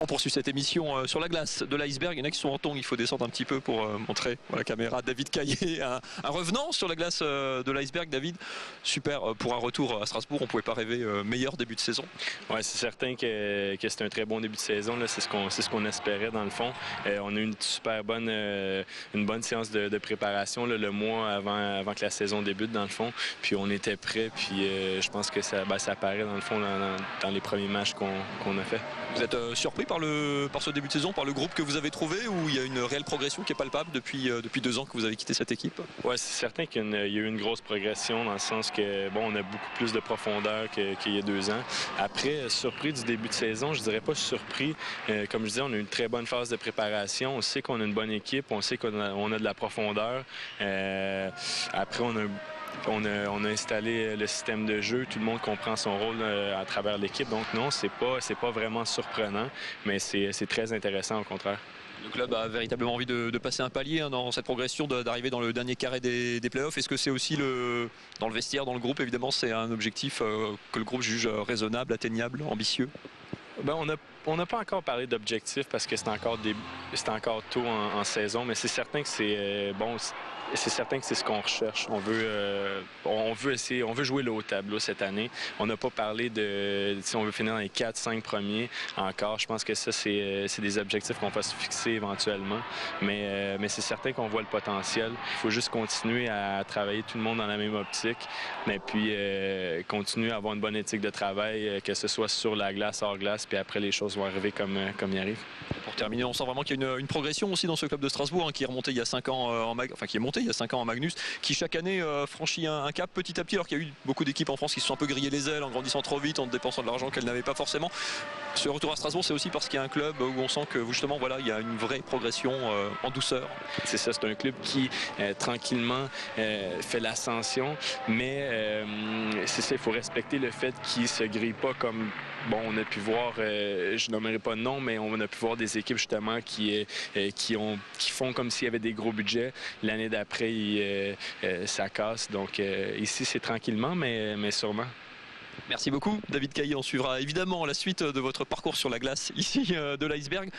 On poursuit cette émission sur la glace de l'iceberg. Il y en a qui sont en tongs, il faut descendre un petit peu pour montrer à la caméra. David Caillé, un revenant sur la glace de l'iceberg. David, super pour un retour à Strasbourg. On ne pouvait pas rêver meilleur début de saison. Oui, c'est certain que c'est un très bon début de saison. C'est ce qu'on espérait dans le fond. On a eu une super bonne, séance de préparation le mois avant que la saison débute dans le fond. Puis on était prêts. Puis je pense que ça apparaît dans le fond dans les premiers matchs qu'on a fait. Vous êtes surpris par ce début de saison, par le groupe que vous avez trouvé, ou il y a une réelle progression qui est palpable depuis 2 ans que vous avez quitté cette équipe? Oui, c'est certain qu'il y a eu une grosse progression dans le sens que on a beaucoup plus de profondeur qu'il y a 2 ans. Après, surpris du début de saison, je dirais pas surpris. Comme je disais, on a eu une très bonne phase de préparation. On sait qu'on a une bonne équipe, on sait qu'on a de la profondeur. Après, on a installé le système de jeu. Tout le monde comprend son rôle à travers l'équipe. Donc non, c'est pas vraiment surprenant, mais c'est très intéressant au contraire. Le club a véritablement envie de passer un palier dans cette progression, d'arriver dans le dernier carré des playoffs. Est-ce que c'est aussi dans le vestiaire, dans le groupe, évidemment, c'est un objectif que le groupe juge raisonnable, atteignable, ambitieux? On n'a pas encore parlé d'objectif parce que c'est encore tôt en saison, mais c'est certain que c'est certain que c'est ce qu'on recherche. On veut jouer le haut tableau cette année. On n'a pas parlé de si on veut finir dans les 4-5 premiers encore. Je pense que ça, c'est des objectifs qu'on va se fixer éventuellement. Mais c'est certain qu'on voit le potentiel. Il faut juste continuer à travailler tout le monde dans la même optique, mais puis continuer à avoir une bonne éthique de travail, que ce soit sur la glace, hors glace, puis après les choses vont arriver comme il arrive. Pour terminer, on sent vraiment qu'il y a une progression aussi dans ce club de Strasbourg, qui est remonté il y a 5 ans qui est monté il y a 5 ans en Magnus, qui chaque année franchit un cap petit à petit, alors qu'il y a eu beaucoup d'équipes en France qui se sont un peu grillées les ailes en grandissant trop vite, en dépensant de l'argent qu'elles n'avaient pas forcément. Ce retour à Strasbourg, c'est aussi parce qu'il y a un club où on sent que justement il y a une vraie progression en douceur. C'est ça, c'est un club qui tranquillement fait l'ascension, mais c'est ça, il faut respecter le fait qu'il ne se grille pas comme on a pu voir, je nommerai pas de nom, mais on a pu voir des équipes justement qui font comme s'il y avait des gros budgets. L'année d'après, ça casse. Donc ici, c'est tranquillement, mais sûrement. Merci beaucoup, David Caillé. On suivra évidemment la suite de votre parcours sur la glace ici de l'iceberg.